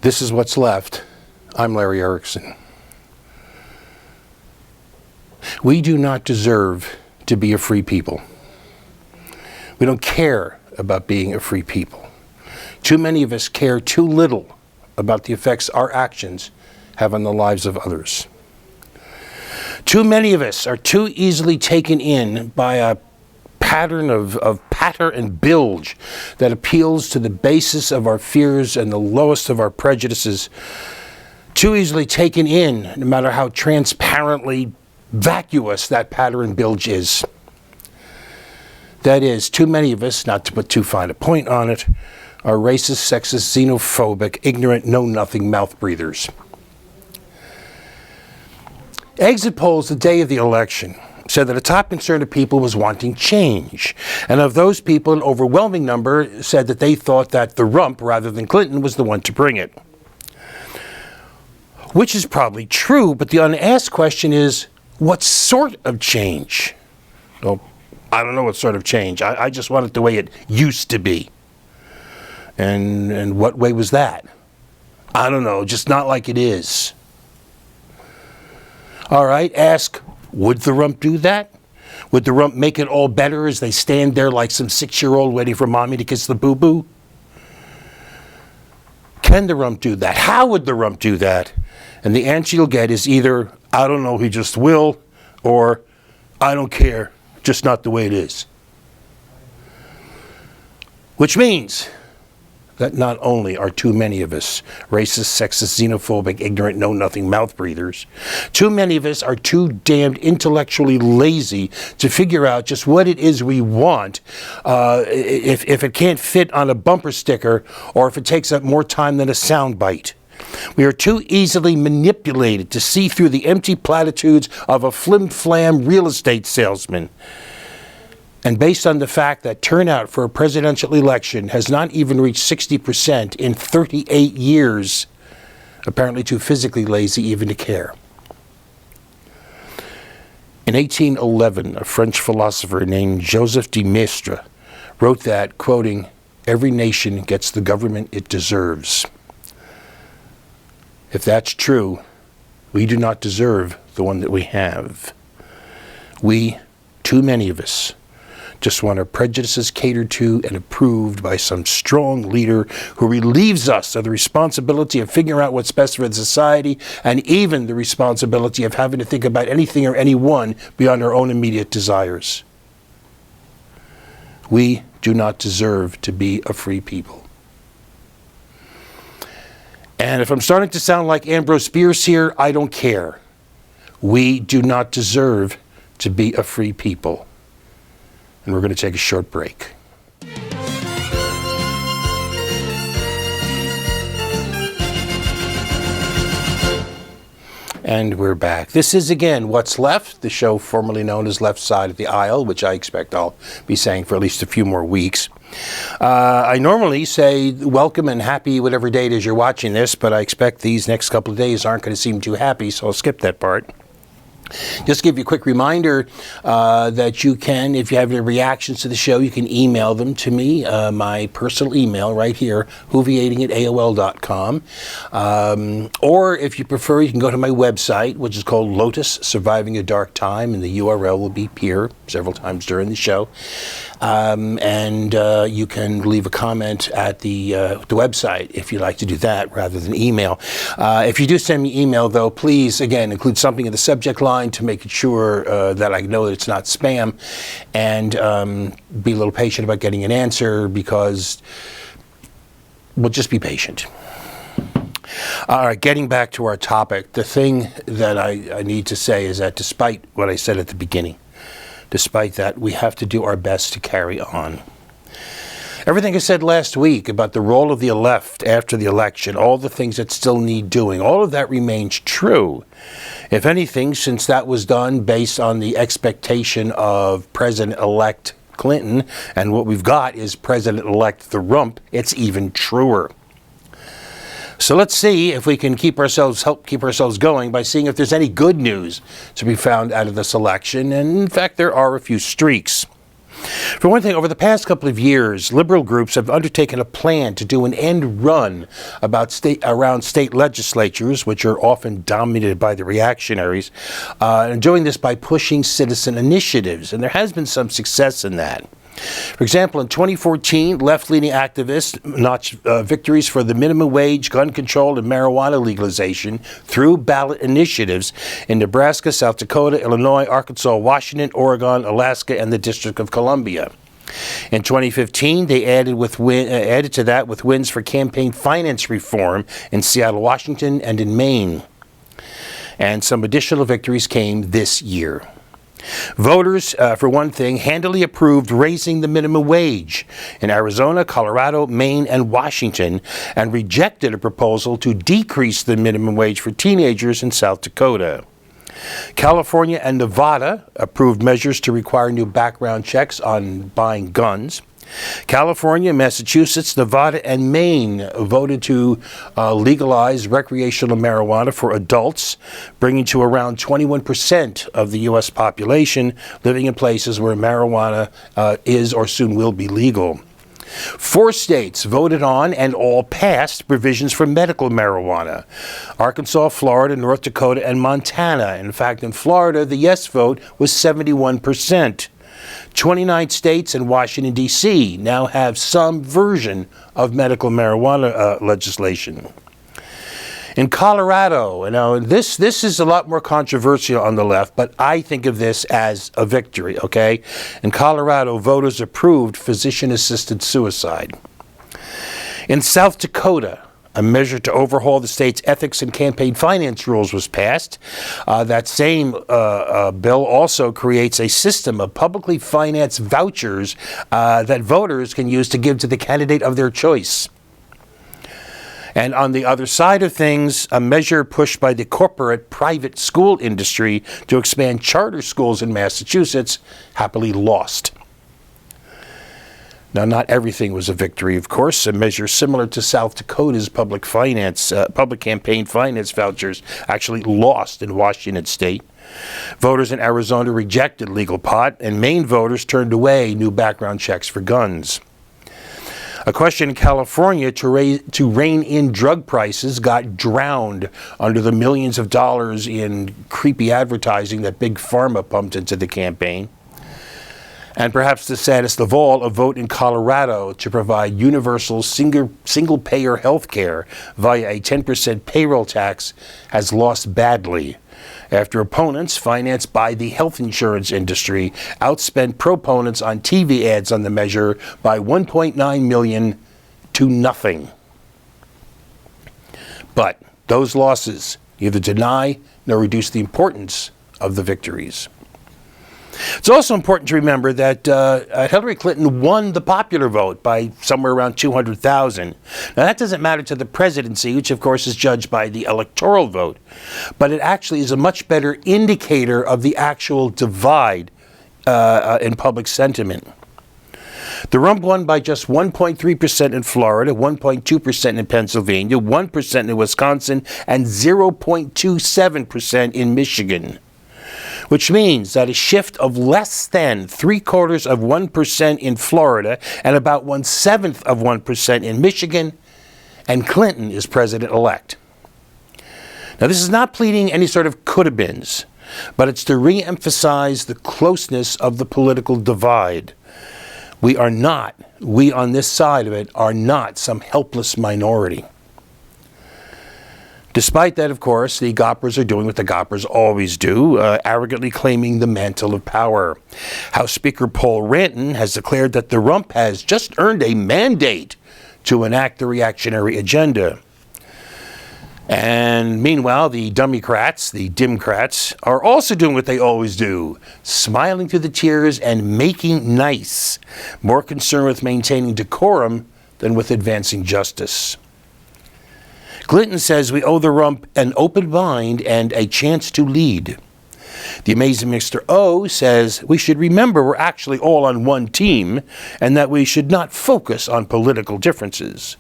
This is what's left. I'm Larry Erickson. We do not deserve to be a free people. We don't care about being a free people. Too many of us care too little about the effects our actions have on the lives of others. Too many of us are too easily taken in by a pattern of patter and bilge that appeals to the basis of our fears and the lowest of our prejudices. Too easily taken in, no matter how transparently vacuous that pattern and bilge is. That is, too many of us, not to put too fine a point on it, are racist, sexist, xenophobic, ignorant, know-nothing mouth breathers. Exit polls the day of the election said that a top concern of people was wanting change. And of those people, an overwhelming number said that they thought that the rump, rather than Clinton, was the one to bring it. Which is probably true, but the unasked question is, what sort of change? Well, I don't know what sort of change. I just want it the way it used to be. And what way was that? I don't know, just not like it is. All right, ask, would the rump do that? Would the rump make it all better as they stand there like some 6-year-old waiting for mommy to kiss the boo-boo? Can the rump do that? How would the rump do that? And the answer you'll get is either, I don't know, he just will, or I don't care, just not the way it is. Which means that not only are too many of us racist, sexist, xenophobic, ignorant, know-nothing mouth breathers, too many of us are too damned intellectually lazy to figure out just what it is we want if it can't fit on a bumper sticker or if it takes up more time than a soundbite. We are too easily manipulated to see through the empty platitudes of a flim-flam real estate salesman. And based on the fact that turnout for a presidential election has not even reached 60% in 38 years, apparently too physically lazy even to care. In 1811, a French philosopher named Joseph de Maistre wrote that, quoting, "Every nation gets the government it deserves." If that's true, we do not deserve the one that we have. We, too many of us, just want our prejudices catered to and approved by some strong leader who relieves us of the responsibility of figuring out what's best for the society and even the responsibility of having to think about anything or anyone beyond our own immediate desires. We do not deserve to be a free people. And if I'm starting to sound like Ambrose Bierce here, I don't care. We do not deserve to be a free people. And we're going to take a short break. And we're back. This is, again, What's Left, the show formerly known as Left Side of the Aisle, which I expect I'll be saying for at least a few more weeks. I normally say welcome and happy whatever day it is you're watching this, but I expect these next couple of days aren't going to seem too happy, so I'll skip that part. Just give you a quick reminder that you can, if you have any reactions to the show, you can email them to me, my personal email right here, whoviating@AOL.com. Or if you prefer, you can go to my website, which is called Lotus, Surviving a Dark Time, and the URL will be here several times during the show. And you can leave a comment at the website if you'd like to do that rather than email. If you do send me email, though, please, again, include something in the subject line to make it sure that I know that it's not spam, and be a little patient about getting an answer, because we'll just be patient. All right, getting back to our topic, the thing that I need to say is that despite what I said at the beginning, despite that, we have to do our best to carry on. Everything I said last week about the role of the left after the election, all the things that still need doing, all of that remains true. If anything, since that was done based on the expectation of President-elect Clinton, and what we've got is President-elect the rump, it's even truer. So let's see if we can help keep ourselves going by seeing if there's any good news to be found out of this election. And in fact, there are a few streaks. For one thing, over the past couple of years, liberal groups have undertaken a plan to do an end run around state legislatures, which are often dominated by the reactionaries, and doing this by pushing citizen initiatives. And there has been some success in that. For example, in 2014, left-leaning activists notched victories for the minimum wage, gun control, and marijuana legalization through ballot initiatives in Nebraska, South Dakota, Illinois, Arkansas, Washington, Oregon, Alaska, and the District of Columbia. In 2015, they added to that with wins for campaign finance reform in Seattle, Washington, and in Maine. And some additional victories came this year. Voters, for one thing, handily approved raising the minimum wage in Arizona, Colorado, Maine, and Washington, and rejected a proposal to decrease the minimum wage for teenagers in South Dakota. California and Nevada approved measures to require new background checks on buying guns. California, Massachusetts, Nevada, and Maine voted to legalize recreational marijuana for adults, bringing to around 21% of the U.S. population living in places where marijuana is or soon will be legal. 4 states voted on and all passed provisions for medical marijuana: Arkansas, Florida, North Dakota, and Montana. In fact, in Florida, the yes vote was 71%. 29 states and Washington, D.C. now have some version of medical marijuana legislation. In Colorado, this is a lot more controversial on the left, but I think of this as a victory, okay? In Colorado, voters approved physician-assisted suicide. In South Dakota, a measure to overhaul the state's ethics and campaign finance rules was passed. That same bill also creates a system of publicly financed vouchers that voters can use to give to the candidate of their choice. And on the other side of things, a measure pushed by the corporate private school industry to expand charter schools in Massachusetts happily lost. Now, not everything was a victory, of course. A measure similar to South Dakota's public campaign finance vouchers actually lost in Washington state. Voters in Arizona rejected legal pot, and Maine voters turned away new background checks for guns. A question in California to rein in drug prices got drowned under the millions of dollars in creepy advertising that Big Pharma pumped into the campaign. And perhaps the saddest of all, a vote in Colorado to provide universal single-payer health care via a 10% payroll tax has lost badly after opponents financed by the health insurance industry outspent proponents on TV ads on the measure by $1.9 million to nothing. But those losses neither deny nor reduce the importance of the victories. It's also important to remember that Hillary Clinton won the popular vote by somewhere around 200,000. Now, that doesn't matter to the presidency, which, of course, is judged by the electoral vote, but it actually is a much better indicator of the actual divide in public sentiment. The rump won by just 1.3% in Florida, 1.2% in Pennsylvania, 1% in Wisconsin, and 0.27% in Michigan, which means that a shift of less than 0.75% in Florida and about 0.1% in Michigan, and Clinton is president-elect. Now, this is not pleading any sort of could-have-beens, but it's to re-emphasize the closeness of the political divide. We on this side of it, are not some helpless minority. Despite that, of course, the Goppers are doing what the Goppers always do, arrogantly claiming the mantle of power. House Speaker Paul Ranton has declared that the rump has just earned a mandate to enact the reactionary agenda. And meanwhile, the Democrats, the Dimcrats, are also doing what they always do, smiling through the tears and making nice, more concerned with maintaining decorum than with advancing justice. Clinton says we owe the rump an open mind and a chance to lead. The amazing Mr. O says we should remember we're actually all on one team and that we should not focus on political differences.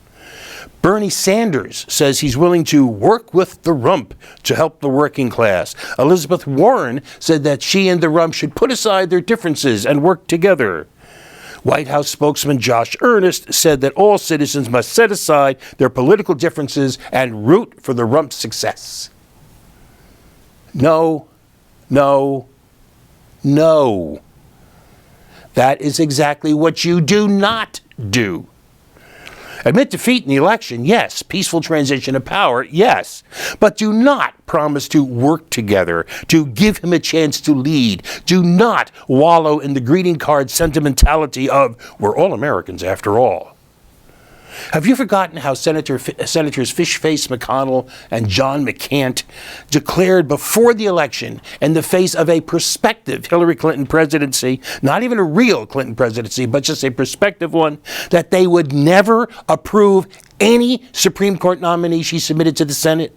Bernie Sanders says he's willing to work with the rump to help the working class. Elizabeth Warren said that she and the rump should put aside their differences and work together. White House spokesman Josh Earnest said that all citizens must set aside their political differences and root for the Rump's success. No, no, no. That is exactly what you do not do. Admit defeat in the election, yes. Peaceful transition of power, yes. But do not promise to work together, to give him a chance to lead. Do not wallow in the greeting card sentimentality of, we're all Americans after all. Have you forgotten how Senators Fishface McConnell and John McCant declared before the election, in the face of a prospective Hillary Clinton presidency, not even a real Clinton presidency, but just a prospective one, that they would never approve any Supreme Court nominee she submitted to the Senate?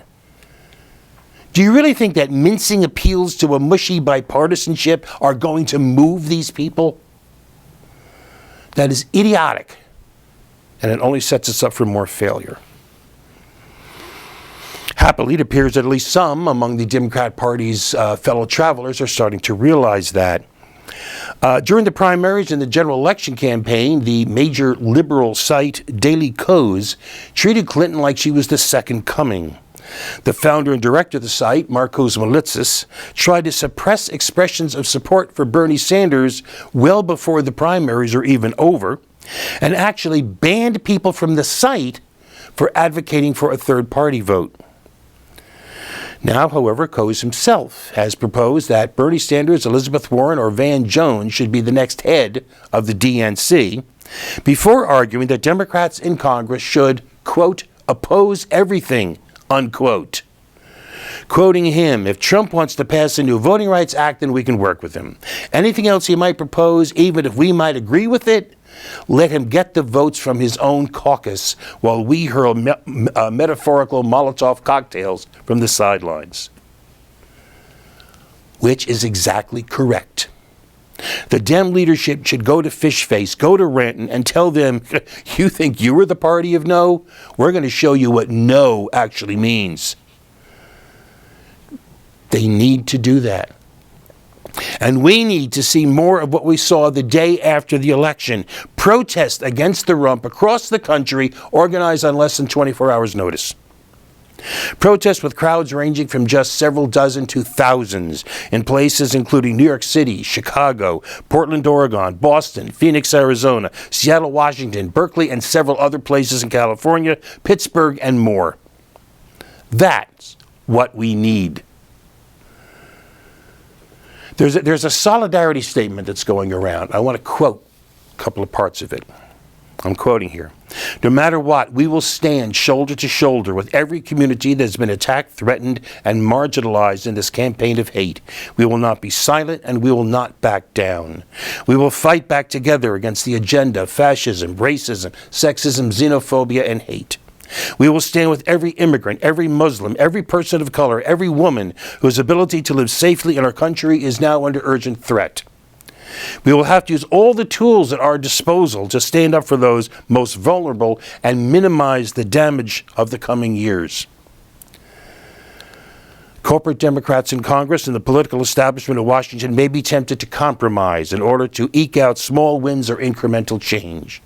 Do you really think that mincing appeals to a mushy bipartisanship are going to move these people? That is idiotic. And it only sets us up for more failure. Happily, it appears that at least some among the Democrat Party's fellow travelers are starting to realize that. During the primaries and the general election campaign, the major liberal site Daily Kos treated Clinton like she was the second coming. The founder and director of the site, Marcos Malitsis, tried to suppress expressions of support for Bernie Sanders well before the primaries are even over, and actually banned people from the site for advocating for a third-party vote. Now, however, Kos himself has proposed that Bernie Sanders, Elizabeth Warren, or Van Jones should be the next head of the DNC, before arguing that Democrats in Congress should, quote, oppose everything, unquote. Quoting him, if Trump wants to pass a new Voting Rights Act, then we can work with him. Anything else he might propose, even if we might agree with it, let him get the votes from his own caucus while we hurl metaphorical Molotov cocktails from the sidelines. Which is exactly correct. The Dem leadership should go to Fishface, go to Renton, and tell them, you think you are the party of no? We're going to show you what no actually means. They need to do that. And we need to see more of what we saw the day after the election. Protest against the rump across the country, organized on less than 24 hours' notice. Protests with crowds ranging from just several dozen to thousands in places including New York City, Chicago, Portland, Oregon, Boston, Phoenix, Arizona, Seattle, Washington, Berkeley, and several other places in California, Pittsburgh, and more. That's what we need. There's a solidarity statement that's going around. I want to quote a couple of parts of it. I'm quoting here. No matter what, we will stand shoulder to shoulder with every community that has been attacked, threatened, and marginalized in this campaign of hate. We will not be silent, and we will not back down. We will fight back together against the agenda of fascism, racism, sexism, xenophobia, and hate. We will stand with every immigrant, every Muslim, every person of color, every woman whose ability to live safely in our country is now under urgent threat. We will have to use all the tools at our disposal to stand up for those most vulnerable and minimize the damage of the coming years. Corporate Democrats in Congress and the political establishment of Washington may be tempted to compromise in order to eke out small wins or incremental change.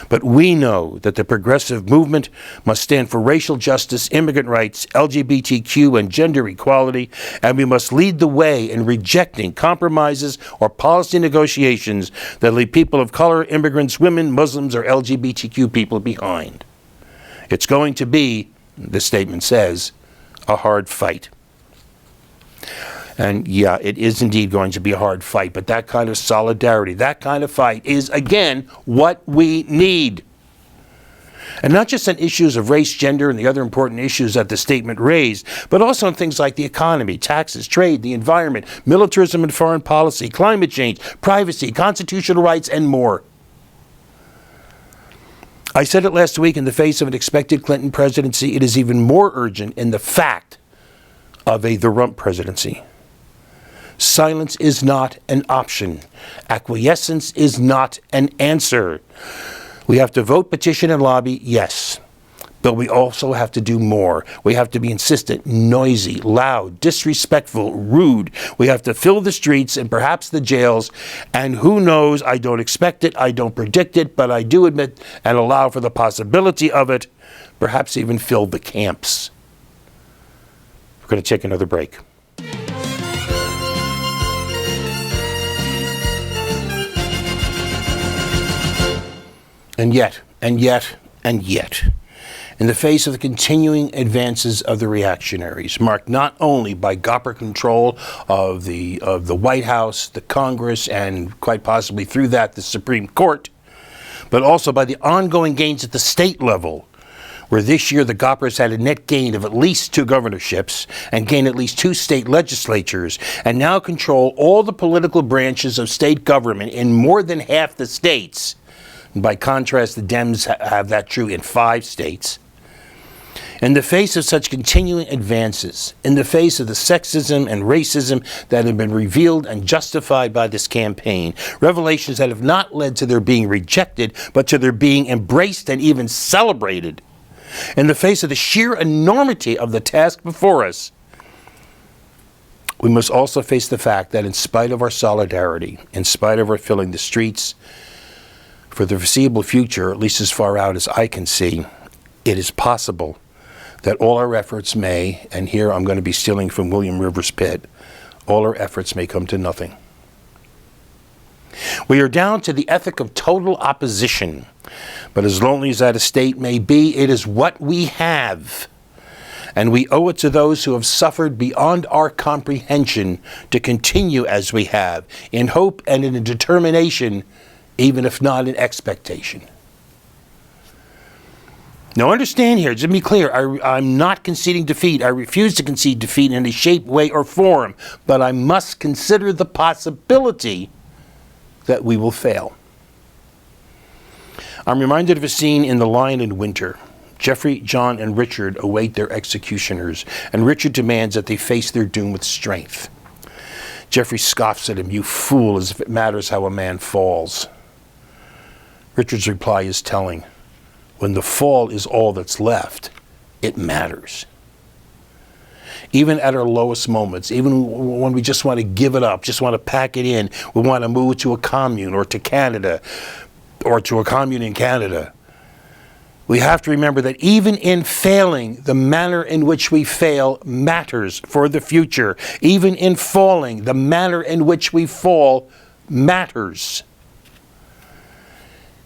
But we know that the progressive movement must stand for racial justice, immigrant rights, LGBTQ, and gender equality, and we must lead the way in rejecting compromises or policy negotiations that leave people of color, immigrants, women, Muslims, or LGBTQ people behind. It's going to be, the statement says, a hard fight. And yeah, it is indeed going to be a hard fight, but that kind of solidarity, that kind of fight is, again, what we need. And not just on issues of race, gender, and the other important issues that the statement raised, but also on things like the economy, taxes, trade, the environment, militarism and foreign policy, climate change, privacy, constitutional rights, and more. I said it last week, in the face of an expected Clinton presidency, it is even more urgent in the fact of the rump presidency. Silence is not an option. Acquiescence is not an answer. We have to vote, petition, and lobby, yes. But we also have to do more. We have to be insistent, noisy, loud, disrespectful, rude. We have to fill the streets and perhaps the jails. And who knows, I don't expect it, I don't predict it, but I do admit and allow for the possibility of it, perhaps even fill the camps. We're going to take another break. And yet, in the face of the continuing advances of the reactionaries, marked not only by Gopper control of the White House, the Congress, and quite possibly through that the Supreme Court, but also by the ongoing gains at the state level, where this year the Goppers had a net gain of at least 2 governorships and gained at least 2 state legislatures, and now control all the political branches of state government in more than half the states. By contrast, the Dems have that true in 5 states. In the face of such continuing advances, in the face of the sexism and racism that have been revealed and justified by this campaign, revelations that have not led to their being rejected, but to their being embraced and even celebrated, in the face of the sheer enormity of the task before us, we must also face the fact that in spite of our solidarity, in spite of our filling the streets, for the foreseeable future, at least as far out as I can see, it is possible that all our efforts may, and here I'm going to be stealing from William Rivers Pitt, all our efforts may come to nothing. We are down to the ethic of total opposition, but as lonely as that estate may be, it is what we have. And we owe it to those who have suffered beyond our comprehension to continue as we have, in hope and in a determination, even if not in expectation. Now understand here, just to be clear, I'm not conceding defeat. I refuse to concede defeat in any shape, way, or form, but I must consider the possibility that we will fail. I'm reminded of a scene in The Lion in Winter. Geoffrey, John, and Richard await their executioners, and Richard demands that they face their doom with strength. Geoffrey scoffs at him, "You fool, as if it matters how a man falls." Richard's reply is telling. When the fall is all that's left, it matters. Even at our lowest moments, even when we just want to give it up, just want to pack it in, we want to move to a commune or to Canada, or to a commune in Canada, we have to remember that even in failing, the manner in which we fail matters for the future. Even in falling, the manner in which we fall matters.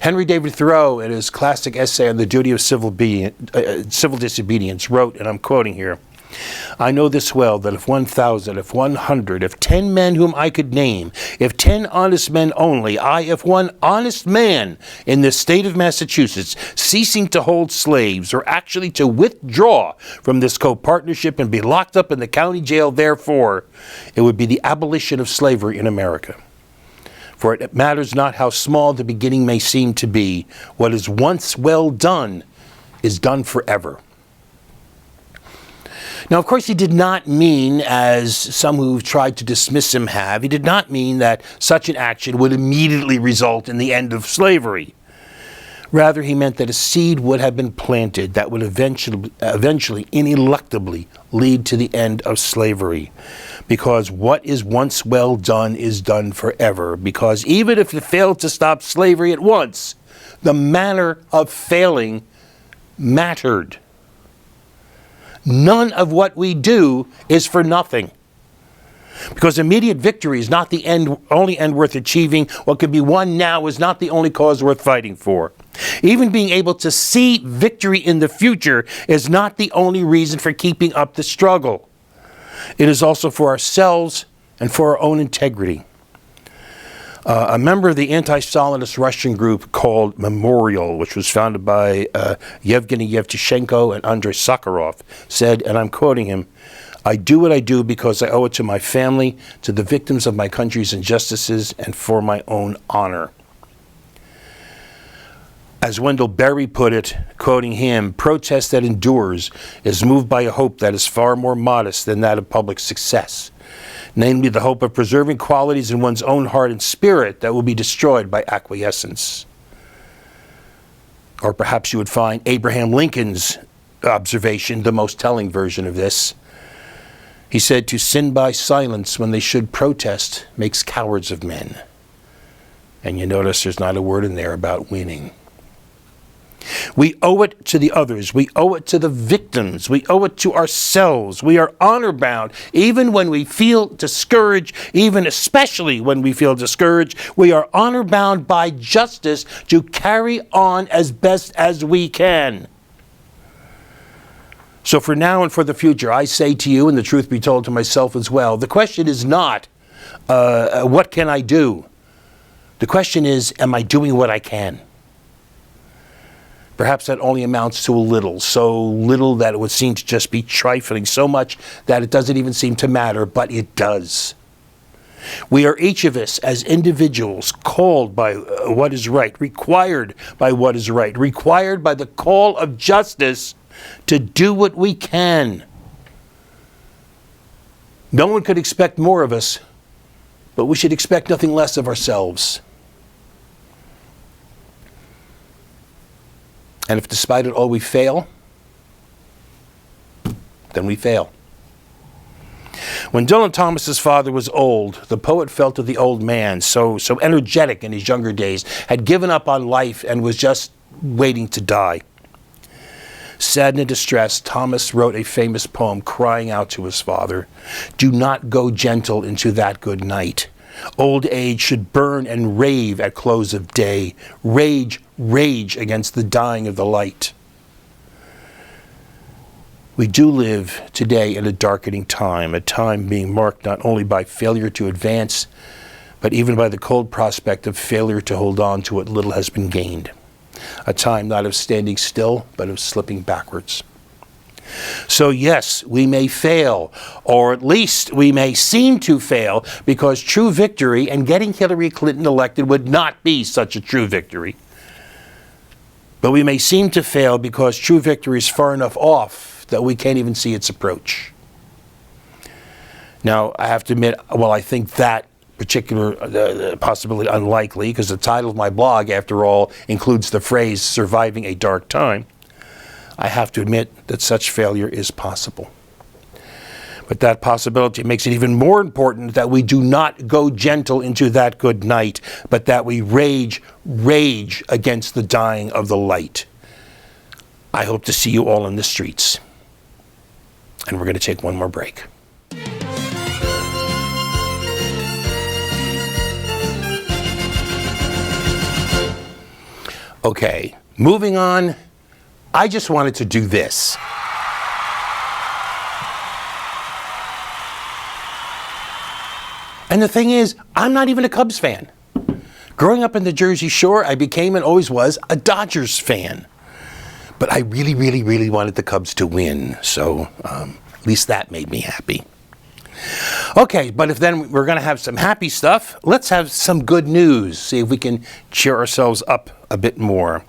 Henry David Thoreau, in his classic essay on the duty of civil disobedience, wrote, and I'm quoting here, "I know this well, that if 1,000, if 100, if 10 men whom I could name, if 10 honest men only, if one honest man in this state of Massachusetts, ceasing to hold slaves, or actually to withdraw from this co-partnership and be locked up in the county jail therefore, it would be the abolition of slavery in America. For it matters not how small the beginning may seem to be. What is once well done is done forever." Now, of course, he did not mean, as some who've tried to dismiss him have, he did not mean that such an action would immediately result in the end of slavery. Rather, he meant that a seed would have been planted that would eventually, ineluctably, lead to the end of slavery. Because what is once well done is done forever. Because even if it failed to stop slavery at once, the manner of failing mattered. None of what we do is for nothing. Because immediate victory is not the only end worth achieving. What can be won now is not the only cause worth fighting for. Even being able to see victory in the future is not the only reason for keeping up the struggle. It is also for ourselves and for our own integrity. A member of the anti-Stalinist Russian group called Memorial, which was founded by Yevgeny Yevtushenko and Andrei Sakharov, said, and I'm quoting him, "I do what I do because I owe it to my family, to the victims of my country's injustices, and for my own honor." As Wendell Berry put it, quoting him, "Protest that endures is moved by a hope that is far more modest than that of public success, namely the hope of preserving qualities in one's own heart and spirit that will be destroyed by acquiescence." Or perhaps you would find Abraham Lincoln's observation, the most telling version of this. He said, "To sin by silence when they should protest makes cowards of men." And you notice there's not a word in there about winning. We owe it to the others. We owe it to the victims. We owe it to ourselves. We are honor bound. Even when we feel discouraged, even especially when we feel discouraged, we are honor bound by justice to carry on as best as we can. So for now and for the future, I say to you, and the truth be told to myself as well, the question is not, what can I do? The question is, am I doing what I can? Perhaps that only amounts to a little, so little that it would seem to just be trifling, so much that it doesn't even seem to matter, but it does. We are each of us as individuals called by what is right, required by what is right, required by the call of justice to do what we can. No one could expect more of us, but we should expect nothing less of ourselves. And if despite it all we fail, then we fail. When Dylan Thomas's father was old, the poet felt of the old man, so energetic in his younger days, had given up on life and was just waiting to die. Saddened and distressed, Thomas wrote a famous poem crying out to his father, "Do not go gentle into that good night. Old age should burn and rave at close of day. Rage, rage against the dying of the light." We do live today in a darkening time, a time being marked not only by failure to advance, but even by the cold prospect of failure to hold on to what little has been gained. A time not of standing still, but of slipping backwards. So yes, we may fail, or at least we may seem to fail, because true victory and getting Hillary Clinton elected would not be such a true victory. But we may seem to fail because true victory is far enough off that we can't even see its approach. Now, I have to admit, well, I think that particular possibility unlikely, because the title of my blog, after all, includes the phrase "surviving a dark time." I have to admit that such failure is possible. But that possibility makes it even more important that we do not go gentle into that good night, but that we rage against the dying of the light. I hope to see you all in the streets. And we're going to take one more break. Okay, moving on. I just wanted to do this. And the thing is, I'm not even a Cubs fan. Growing up in the Jersey Shore, I became and always was a Dodgers fan. But I really wanted the Cubs to win, so at least that made me happy. Okay, but if then we're going to have some happy stuff, let's have some good news. See if we can cheer ourselves up a bit more.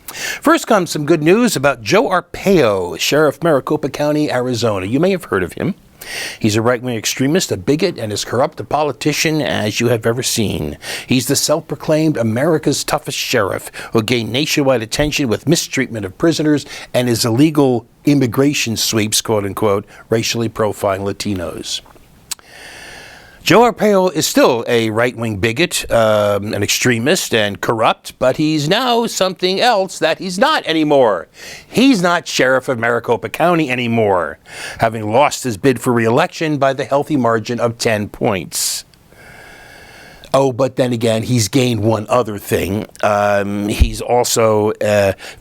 First comes some good news about Joe Arpaio, Sheriff Maricopa County, Arizona. You may have heard of him. He's a right-wing extremist, a bigot, and as corrupt a politician as you have ever seen. He's the self-proclaimed America's toughest sheriff who gained nationwide attention with mistreatment of prisoners and his illegal immigration sweeps, quote-unquote, racially profiling Latinos. Joe Arpaio is still a right-wing bigot, an extremist, and corrupt, but he's now something else that he's not anymore. He's not Sheriff of Maricopa County anymore, having lost his bid for re-election by the healthy margin of 10 points. Oh, but then again, he's gained one other thing. He's also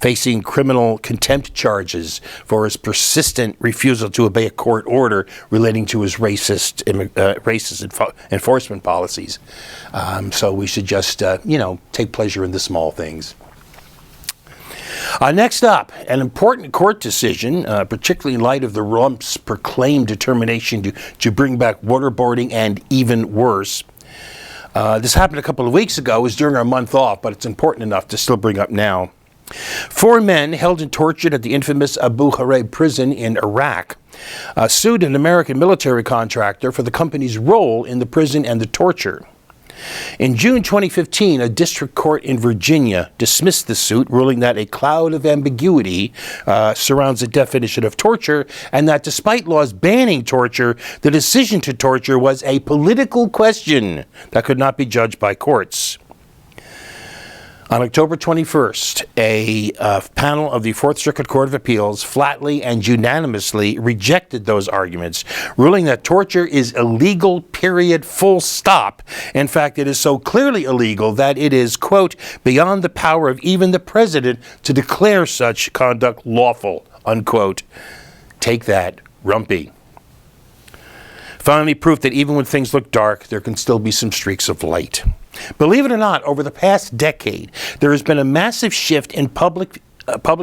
facing criminal contempt charges for his persistent refusal to obey a court order relating to his racist enforcement policies. So we should just, take pleasure in the small things. Next up, an important court decision, particularly in light of the Rump's proclaimed determination to bring back waterboarding and even worse. This happened a couple of weeks ago. It was during our month off, but it's important enough to still bring up now. 4 men held and tortured at the infamous Abu Ghraib prison in Iraq sued an American military contractor for the company's role in the prison and the torture. In June 2015, a district court in Virginia dismissed the suit, ruling that a cloud of ambiguity surrounds the definition of torture, and that despite laws banning torture, the decision to torture was a political question that could not be judged by courts. On October 21st, a panel of the Fourth Circuit Court of Appeals flatly and unanimously rejected those arguments, ruling that torture is illegal, period, full stop. In fact, it is so clearly illegal that it is, quote, beyond the power of even the president to declare such conduct lawful, unquote. Take that, Rumpy. Finally, proof that even when things look dark, there can still be some streaks of light. Believe it or not, over the past decade, there has been a massive shift in public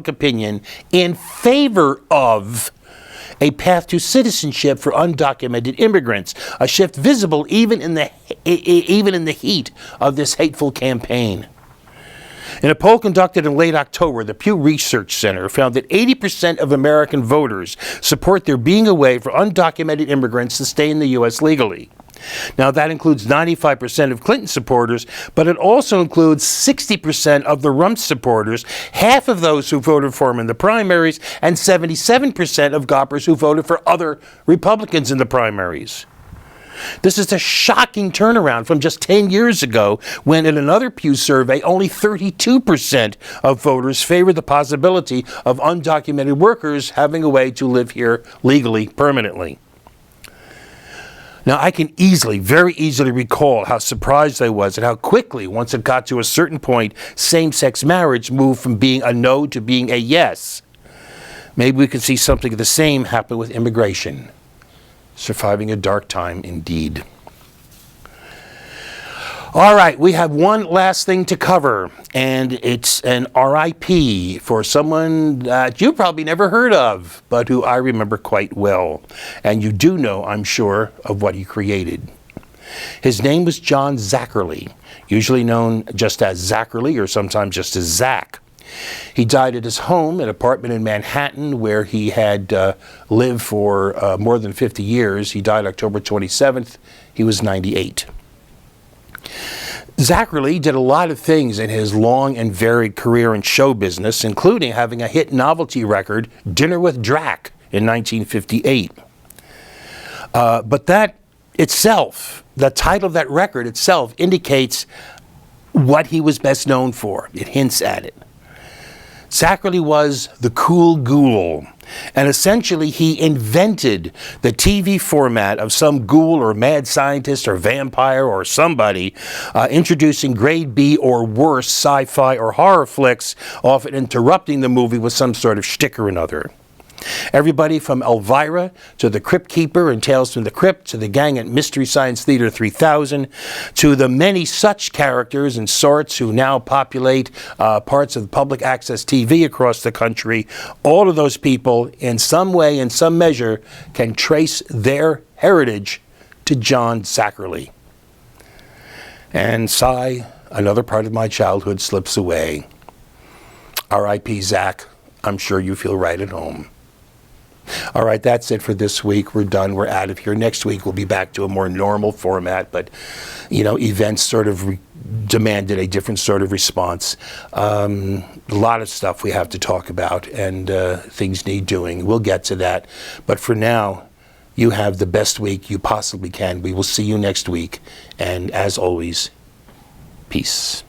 opinion in favor of a path to citizenship for undocumented immigrants, a shift visible even in the heat of this hateful campaign. In a poll conducted in late October, the Pew Research Center found that 80% of American voters support there being a way for undocumented immigrants to stay in the U.S. legally. Now, that includes 95% of Clinton supporters, but it also includes 60% of the Rump supporters, half of those who voted for him in the primaries, and 77% of Goppers who voted for other Republicans in the primaries. This is a shocking turnaround from just 10 years ago, when in another Pew survey, only 32% of voters favored the possibility of undocumented workers having a way to live here legally, permanently. Now, I can very easily recall how surprised I was at how quickly, once it got to a certain point, same-sex marriage moved from being a no to being a yes. Maybe we could see something of the same happen with immigration. Surviving a dark time indeed. All right, we have one last thing to cover, and it's an RIP for someone that you probably never heard of, but who I remember quite well. And you do know, I'm sure, of what he created. His name was John Zacherley, usually known just as Zacherley or sometimes just as Zach. He died at his home, an apartment in Manhattan, where he had lived for more than 50 years. He died October 27th. He was 98. Zacherley did a lot of things in his long and varied career in show business, including having a hit novelty record, Dinner with Drac, in 1958. But that itself, the title of that record itself, indicates what he was best known for. It hints at it. Zacherley was the cool ghoul, and essentially he invented the TV format of some ghoul or mad scientist or vampire or somebody introducing grade B or worse sci-fi or horror flicks, often interrupting the movie with some sort of shtick or another. Everybody from Elvira to the Crypt Keeper and Tales from the Crypt to the gang at Mystery Science Theater 3000 to the many such characters and sorts who now populate parts of public access TV across the country, all of those people in some way, in some measure, can trace their heritage to John Zacherley. And sigh, another part of my childhood slips away. R.I.P. Zach, I'm sure you feel right at home. All right, that's it for this week. We're done. We're out of here. Next week, we'll be back to a more normal format, but, events sort of demanded a different sort of response. A lot of stuff we have to talk about, and things need doing. We'll get to that. But for now, you have the best week you possibly can. We will see you next week. And as always, peace.